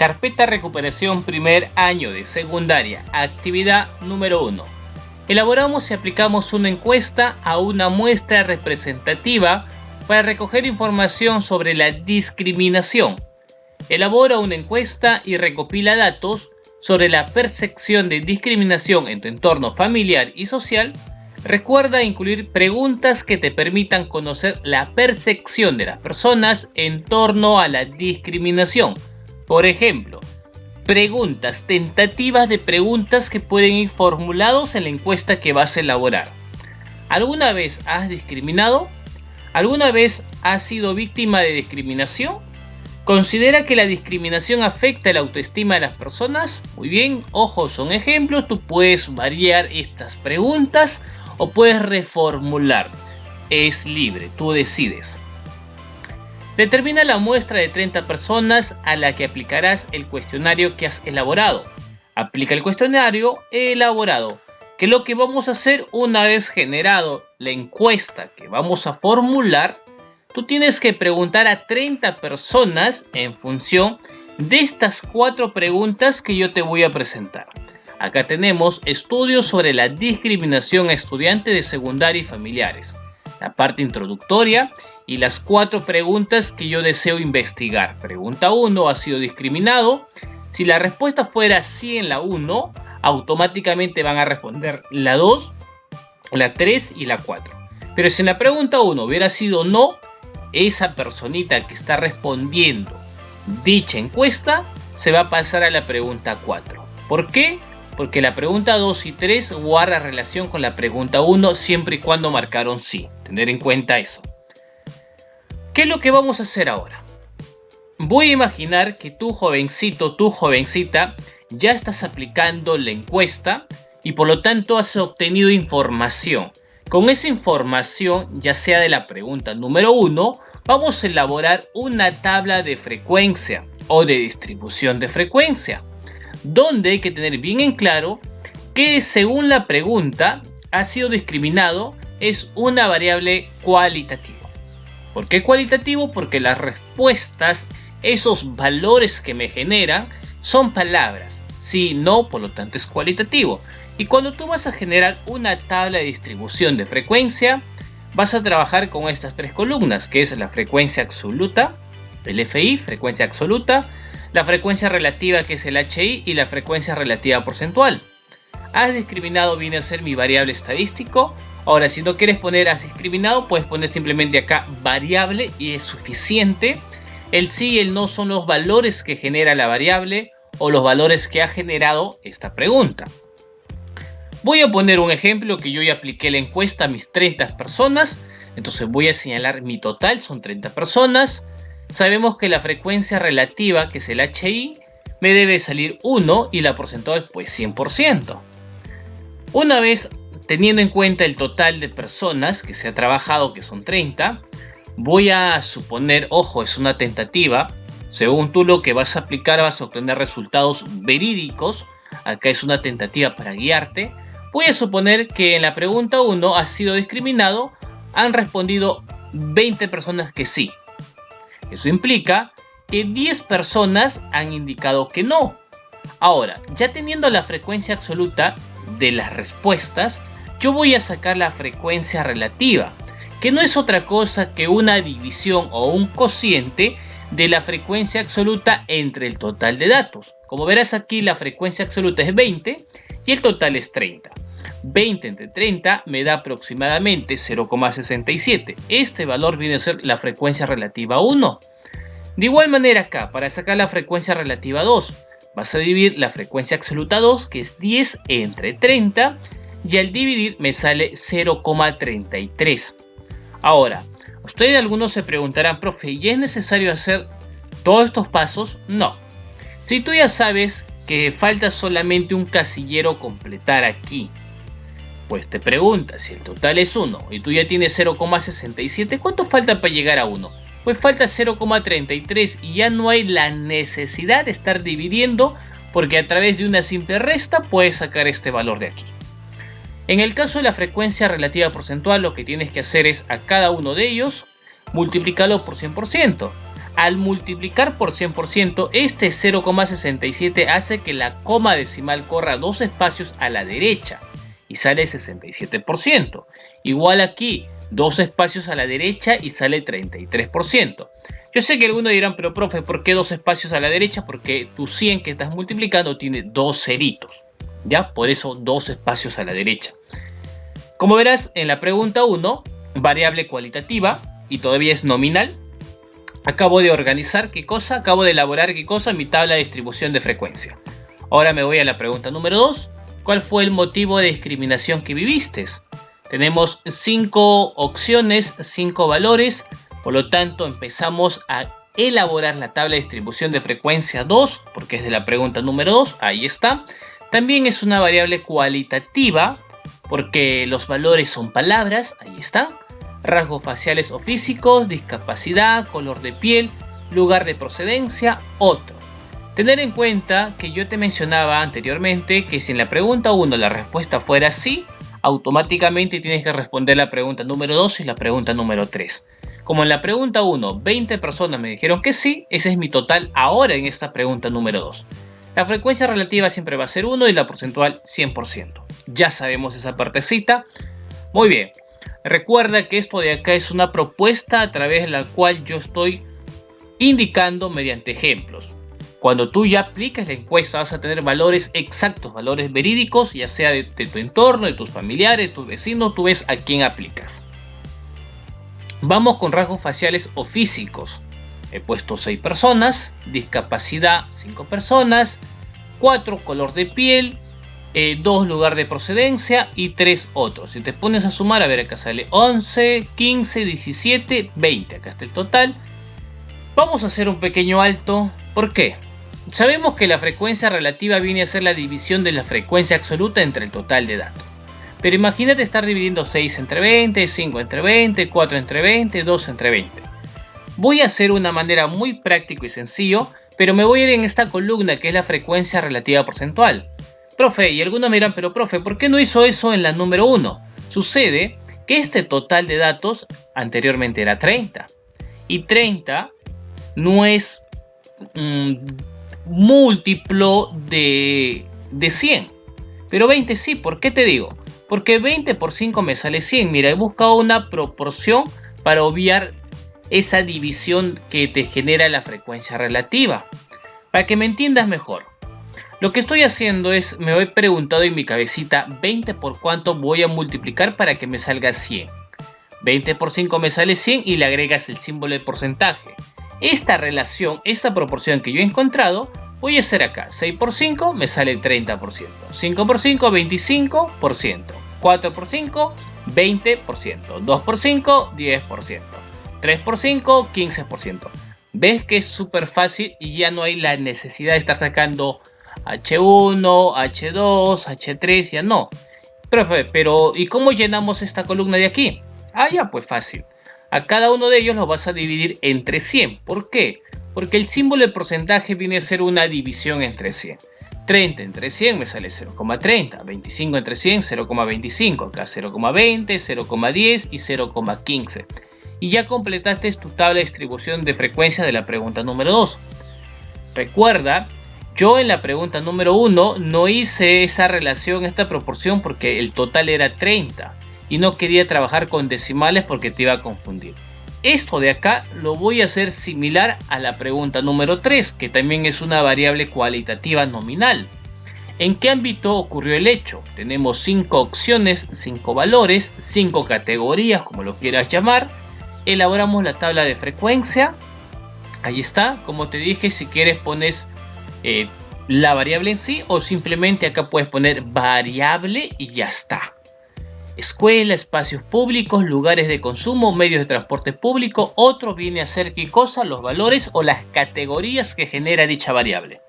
Carpeta Recuperación primer año de secundaria. Actividad número 1. Elaboramos y aplicamos una encuesta a una muestra representativa para recoger información sobre la discriminación. Elabora una encuesta y recopila datos sobre la percepción de discriminación en tu entorno familiar y social. Recuerda incluir preguntas que te permitan conocer la percepción de las personas en torno a la discriminación. Por ejemplo, preguntas tentativas de preguntas que pueden ir formulados en la encuesta que vas a elaborar. ¿Alguna vez has discriminado? ¿Alguna vez has sido víctima de discriminación? ¿Considera que la discriminación afecta la autoestima de las personas? Muy bien, ojo, son ejemplos. Tú puedes variar estas preguntas o puedes reformular. Es libre, tú decides. Determina la muestra de 30 personas a la que aplicarás el cuestionario que has elaborado. Aplica el cuestionario elaborado, que es lo que vamos a hacer una vez generado la encuesta que vamos a formular. Tú tienes que preguntar a 30 personas en función de estas 4 preguntas que yo te voy a presentar. Acá tenemos estudios sobre la discriminación a estudiantes de secundaria y familiares, la parte introductoria y las 4 preguntas que yo deseo investigar. Pregunta 1, ¿has sido discriminado? Si la respuesta fuera sí en la 1, automáticamente van a responder la 2, la 3 y la 4. Pero si en la pregunta 1 hubiera sido no, esa personita que está respondiendo dicha encuesta se va a pasar a la pregunta 4. ¿Por qué? Porque la pregunta 2 y 3 guarda relación con la pregunta 1 siempre y cuando marcaron sí. Tener en cuenta eso. ¿Qué es lo que vamos a hacer ahora? Voy a imaginar que tú jovencito, tu jovencita, ya estás aplicando la encuesta y por lo tanto has obtenido información. Con esa información, ya sea de la pregunta número 1, vamos a elaborar una tabla de frecuencia o de distribución de frecuencia, donde hay que tener bien en claro que según la pregunta, ha sido discriminado es una variable cualitativa. ¿Por qué cualitativo? Porque las respuestas, esos valores que me generan, son palabras. Sí, no, por lo tanto es cualitativo. Y cuando tú vas a generar una tabla de distribución de frecuencia, vas a trabajar con estas 3 columnas, que es la frecuencia absoluta, el FI, frecuencia absoluta, la frecuencia relativa, que es el HI, y la frecuencia relativa porcentual. Has discriminado viene a ser mi variable estadístico. Ahora, si no quieres poner has discriminado, puedes poner simplemente acá variable y es suficiente. El sí y el no son los valores que genera la variable o los valores que ha generado esta pregunta. Voy a poner un ejemplo que yo ya apliqué la encuesta a mis 30 personas. Entonces voy a señalar mi total, son 30 personas. Sabemos que la frecuencia relativa, que es el HI, me debe salir 1 y la porcentual pues 100%. Una vez teniendo en cuenta el total de personas que se ha trabajado, que son 30, voy a suponer, ojo, es una tentativa. Según tú lo que vas a aplicar vas a obtener resultados verídicos. Acá es una tentativa para guiarte. Voy a suponer que en la pregunta 1 has sido discriminado, han respondido 20 personas que sí. Eso implica que 10 personas han indicado que no. Ahora, ya teniendo la frecuencia absoluta de las respuestas, yo voy a sacar la frecuencia relativa, que no es otra cosa que una división o un cociente de la frecuencia absoluta entre el total de datos. Como verás aquí, la frecuencia absoluta es 20 y el total es 30. 20 entre 30 me da aproximadamente 0,67. Este valor viene a ser la frecuencia relativa 1. De igual manera acá, para sacar la frecuencia relativa 2, vas a dividir la frecuencia absoluta 2, que es 10 entre 30, y al dividir me sale 0,33. Ahora, ustedes algunos se preguntarán, profe, ¿y es necesario hacer todos estos pasos? No. Si tú ya sabes que falta solamente un casillero completar aquí, pues te preguntas, si el total es 1 y tú ya tienes 0,67, ¿cuánto falta para llegar a 1? Pues falta 0,33 y ya no hay la necesidad de estar dividiendo, porque a través de una simple resta puedes sacar este valor de aquí. En el caso de la frecuencia relativa porcentual, lo que tienes que hacer es a cada uno de ellos multiplicarlo por 100%. Al multiplicar por 100%, este 0,67 hace que la coma decimal corra 2 espacios a la derecha y sale 67%. Igual aquí, 2 espacios a la derecha y sale 33%. Yo sé que algunos dirán, pero profe, ¿por qué 2 espacios a la derecha? Porque tu 100 que estás multiplicando tiene 2 ceritos, ¿ya? Por eso 2 espacios a la derecha. Como verás en la pregunta 1, variable cualitativa y todavía es nominal. Acabo de organizar ¿qué cosa? Acabo de elaborar ¿qué cosa? Mi tabla de distribución de frecuencia. Ahora me voy a la pregunta número 2. ¿Cuál fue el motivo de discriminación que viviste? Tenemos 5 opciones, 5 valores. Por lo tanto, empezamos a elaborar la tabla de distribución de frecuencia 2, porque es de la pregunta número 2. Ahí está. También es una variable cualitativa, porque los valores son palabras. Ahí están. Rasgos faciales o físicos, discapacidad, color de piel, lugar de procedencia, otro. Tener en cuenta que yo te mencionaba anteriormente que si en la pregunta 1 la respuesta fuera sí, automáticamente tienes que responder la pregunta número 2 y la pregunta número 3. Como en la pregunta 1, 20 personas me dijeron que sí, ese es mi total ahora en esta pregunta número 2. La frecuencia relativa siempre va a ser 1 y la porcentual 100%. Ya sabemos esa partecita. Muy bien. Recuerda que esto de acá es una propuesta a través de la cual yo estoy indicando mediante ejemplos. Cuando tú ya apliques la encuesta vas a tener valores exactos, valores verídicos, ya sea de tu entorno, de tus familiares, de tus vecinos, tú ves a quién aplicas. Vamos con rasgos faciales o físicos. He puesto 6 personas, discapacidad 5 personas, 4 color de piel, 2 lugar de procedencia y 3 otros. Si te pones a sumar, a ver, acá sale 11, 15, 17, 20. Acá está el total. Vamos a hacer un pequeño alto. ¿Por qué? Sabemos que la frecuencia relativa viene a ser la división de la frecuencia absoluta entre el total de datos. Pero imagínate estar dividiendo 6 entre 20, 5 entre 20, 4 entre 20, 2 entre 20. Voy a hacer una manera muy práctica y sencillo, pero me voy a ir en esta columna que es la frecuencia relativa porcentual. Profe, y algunos me dirán, pero profe, ¿por qué no hizo eso en la número 1? Sucede que este total de datos anteriormente era 30. Y 30 no es múltiplo de 100. Pero 20 sí, ¿por qué te digo? Porque 20 por 5 me sale 100. Mira, he buscado una proporción para obviar esa división que te genera la frecuencia relativa. Para que me entiendas mejor. Lo que estoy haciendo es, me he preguntado en mi cabecita, 20 por cuánto voy a multiplicar para que me salga 100. 20 por 5 me sale 100 y le agregas el símbolo de porcentaje. Esta relación, esta proporción que yo he encontrado, voy a hacer acá. 6 por 5 me sale 30%. 5 por 5, 25%. 4 por 5, 20%. 2 por 5, 10%. 3 por 5, 15%. ¿Ves que es súper fácil y ya no hay la necesidad de estar sacando H1, H2, H3? Ya no. Profe, pero ¿y cómo llenamos esta columna de aquí? Ah, ya, pues fácil. A cada uno de ellos los vas a dividir entre 100. ¿Por qué? Porque el símbolo de porcentaje viene a ser una división entre 100. 30 entre 100 me sale 0,30. 25 entre 100, 0,25. Acá 0,20, 0,10 y 0,15. Y ya completaste tu tabla de distribución de frecuencia de la pregunta número 2. Recuerda, yo en la pregunta número 1 no hice esa relación, esta proporción, porque el total era 30. Y no quería trabajar con decimales porque te iba a confundir. Esto de acá lo voy a hacer similar a la pregunta número 3, que también es una variable cualitativa nominal. ¿En qué ámbito ocurrió el hecho? Tenemos 5 opciones, 5 valores, 5 categorías, como lo quieras llamar. Elaboramos la tabla de frecuencia. Ahí está. Como te dije, si quieres pones la variable en sí o simplemente acá puedes poner variable y ya está. Escuela, espacios públicos, lugares de consumo, medios de transporte público. Otro viene a ser qué cosa, los valores o las categorías que genera dicha variable.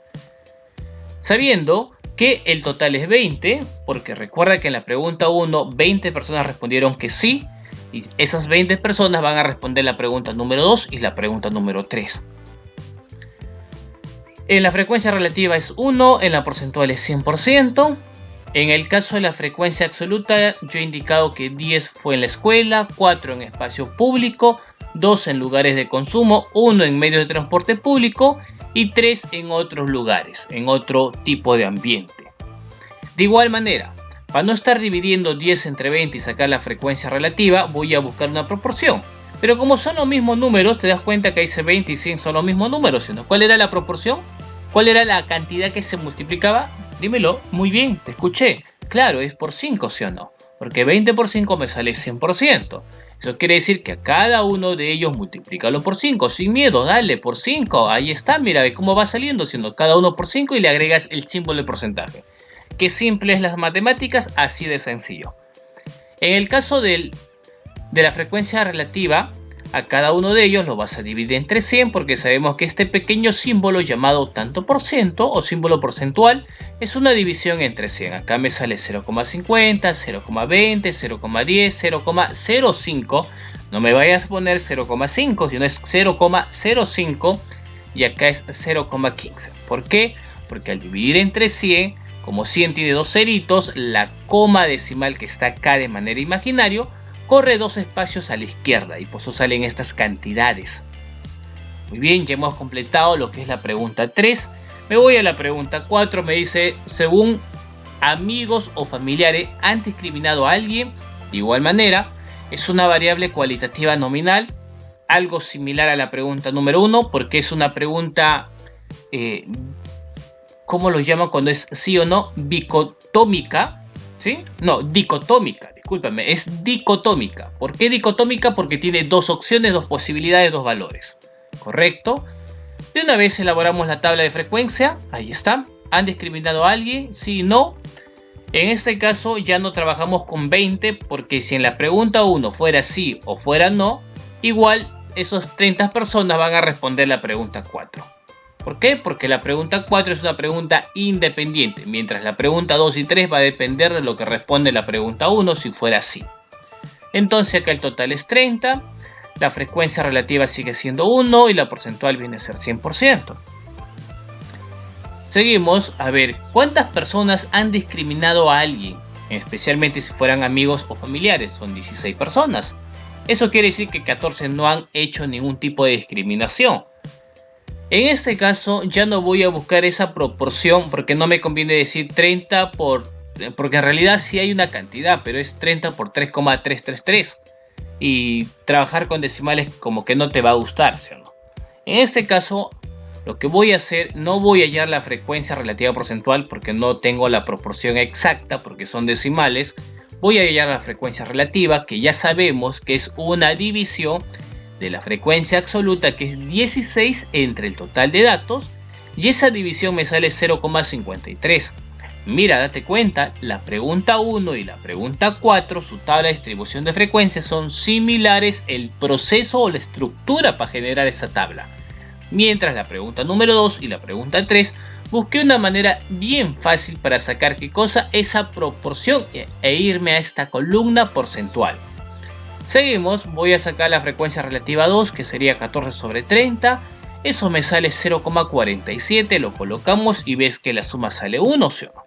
Sabiendo que el total es 20, porque recuerda que en la pregunta 1 20 personas respondieron que sí, y esas 20 personas van a responder la pregunta número 2 y la pregunta número 3. En la frecuencia relativa es 1, en la porcentual es 100%. En el caso de la frecuencia absoluta, yo he indicado que 10 fue en la escuela, 4 en espacio público, 2 en lugares de consumo, 1 en medios de transporte público y 3 en otros lugares, en otro tipo de ambiente. De igual manera, para no estar dividiendo 10 entre 20 y sacar la frecuencia relativa, voy a buscar una proporción. Pero como son los mismos números, te das cuenta que dice 20 y 100 son los mismos números, ¿no? ¿Cuál era la proporción? ¿Cuál era la cantidad que se multiplicaba? Dímelo. Muy bien, te escuché. Claro, es por 5, ¿sí o no? Porque 20 por 5 me sale 100%. Eso quiere decir que a cada uno de ellos multiplícalo por 5. Sin miedo, dale por 5. Ahí está, mira, ve cómo va saliendo, siendo cada uno por 5 y le agregas el símbolo de porcentaje. Qué simple es las matemáticas, así de sencillo. En el caso de la frecuencia relativa, a cada uno de ellos lo vas a dividir entre 100 porque sabemos que este pequeño símbolo llamado tanto por ciento o símbolo porcentual es una división entre 100. Acá me sale 0,50, 0,20, 0,10, 0,05. No me vayas a poner 0,5, sino es 0,05 y acá es 0,15. ¿Por qué? Porque al dividir entre 100, como 100 tiene dos ceritos, la coma decimal que está acá de manera imaginaria corre dos espacios a la izquierda y por eso salen estas cantidades. Muy bien, ya hemos completado lo que es la pregunta 3. Me voy a la pregunta 4. Me dice, según amigos o familiares han discriminado a alguien, de igual manera, es una variable cualitativa nominal, algo similar a la pregunta número 1, porque es una pregunta, ¿cómo lo llaman cuando es sí o no? Dicotómica. ¿Sí? No, dicotómica, discúlpame, es dicotómica. ¿Por qué dicotómica? Porque tiene dos opciones, dos posibilidades, dos valores. ¿Correcto? De una vez elaboramos la tabla de frecuencia, ahí está. ¿Han discriminado a alguien? Sí, no. En este caso ya no trabajamos con 20 porque si en la pregunta 1 fuera sí o fuera no, igual esas 30 personas van a responder la pregunta 4. ¿Por qué? Porque la pregunta 4 es una pregunta independiente, mientras la pregunta 2 y 3 va a depender de lo que responde la pregunta 1 si fuera así. Entonces acá el total es 30, la frecuencia relativa sigue siendo 1 y la porcentual viene a ser 100%. Seguimos a ver cuántas personas han discriminado a alguien, especialmente si fueran amigos o familiares, son 16 personas. Eso quiere decir que 14 no han hecho ningún tipo de discriminación. En este caso ya no voy a buscar esa proporción porque no me conviene decir 30 porque en realidad sí hay una cantidad, pero es 30 por 3,333 y trabajar con decimales como que no te va a gustar, ¿sí o no? En este caso lo que voy a hacer, no voy a hallar la frecuencia relativa porcentual porque no tengo la proporción exacta porque son decimales. Voy a hallar la frecuencia relativa, que ya sabemos que es una división de la frecuencia absoluta, que es 16 entre el total de datos, y esa división me sale 0,53. Mira, date cuenta, la pregunta 1 y la pregunta 4, su tabla de distribución de frecuencias son similares, el proceso o la estructura para generar esa tabla. Mientras la pregunta número 2 y la pregunta 3, busqué una manera bien fácil para sacar qué cosa, esa proporción e irme a esta columna porcentual. Seguimos, voy a sacar la frecuencia relativa 2, que sería 14 sobre 30. Eso me sale 0,47, lo colocamos y ves que la suma sale 1, ¿sí o no?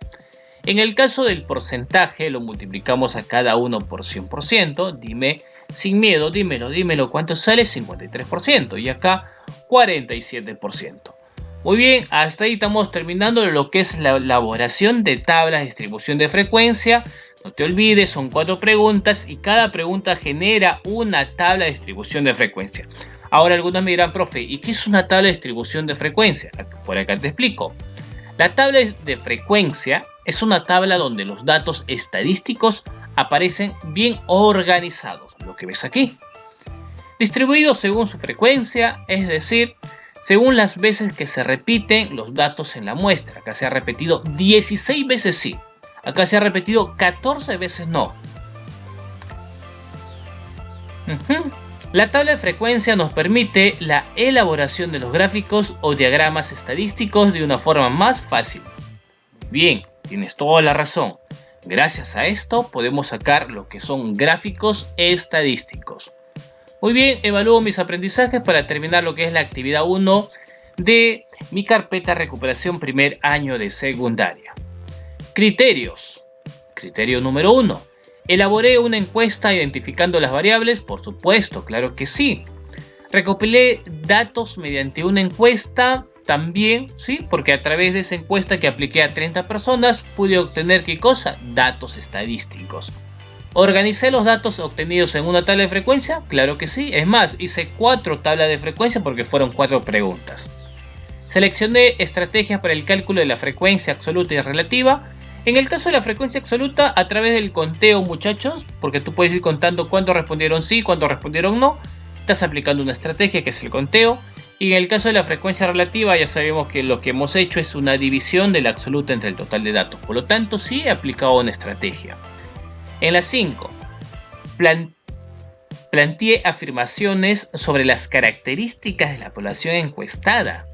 En el caso del porcentaje, lo multiplicamos a cada uno por 100%. Dime, sin miedo, dímelo, ¿cuánto sale? 53%. Y acá, 47%. Muy bien, hasta ahí estamos terminando lo que es la elaboración de tablas de distribución de frecuencia. No te olvides, son 4 preguntas y cada pregunta genera una tabla de distribución de frecuencia. Ahora algunos me dirán, profe, ¿y qué es una tabla de distribución de frecuencia? Por acá te explico. La tabla de frecuencia es una tabla donde los datos estadísticos aparecen bien organizados, lo que ves aquí. Distribuidos según su frecuencia, es decir, según las veces que se repiten los datos en la muestra. Acá se ha repetido 16 veces sí. Acá se ha repetido 14 veces no. La tabla de frecuencia nos permite la elaboración de los gráficos o diagramas estadísticos de una forma más fácil. Bien, tienes toda la razón. Gracias a esto podemos sacar lo que son gráficos estadísticos. Muy bien, evalúo mis aprendizajes para terminar lo que es la actividad 1 de mi carpeta recuperación primer año de secundaria. Criterios. Criterio número 1. ¿Elaboré una encuesta identificando las variables? Por supuesto, claro que sí. ¿Recopilé datos mediante una encuesta? También, sí, porque a través de esa encuesta que apliqué a 30 personas pude obtener, ¿qué cosa? Datos estadísticos. ¿Organicé los datos obtenidos en una tabla de frecuencia? Claro que sí. Es más, hice 4 tablas de frecuencia porque fueron 4 preguntas. Seleccioné estrategias para el cálculo de la frecuencia absoluta y relativa. En el caso de la frecuencia absoluta, a través del conteo, muchachos, porque tú puedes ir contando cuántos respondieron sí, cuántos respondieron no. Estás aplicando una estrategia que es el conteo. Y en el caso de la frecuencia relativa, ya sabemos que lo que hemos hecho es una división de la absoluta entre el total de datos. Por lo tanto, sí he aplicado una estrategia. En la 5, planteé afirmaciones sobre las características de la población encuestada.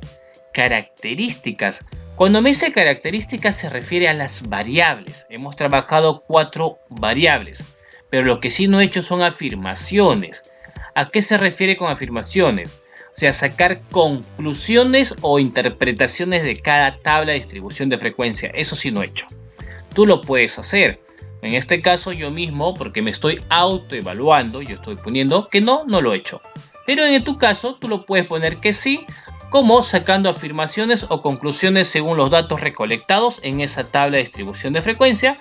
Características. Cuando me dice características se refiere a las variables. Hemos trabajado 4 variables, pero lo que sí no he hecho son afirmaciones. ¿A qué se refiere con afirmaciones? O sea, sacar conclusiones o interpretaciones de cada tabla de distribución de frecuencia. Eso sí no he hecho. Tú lo puedes hacer. En este caso yo mismo, porque me estoy autoevaluando, yo estoy poniendo que no lo he hecho. Pero en tu caso tú lo puedes poner que sí, como sacando afirmaciones o conclusiones según los datos recolectados en esa tabla de distribución de frecuencia.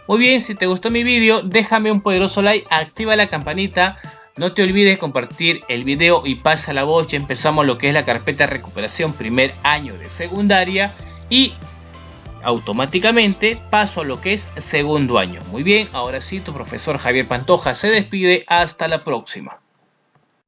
Muy bien, si te gustó mi vídeo, déjame un poderoso like, activa la campanita. No te olvides compartir el video y pasa la voz. Ya empezamos lo que es la carpeta de recuperación primer año de secundaria y automáticamente paso a lo que es segundo año. Muy bien, ahora sí, tu profesor Javier Pantoja se despide. Hasta la próxima.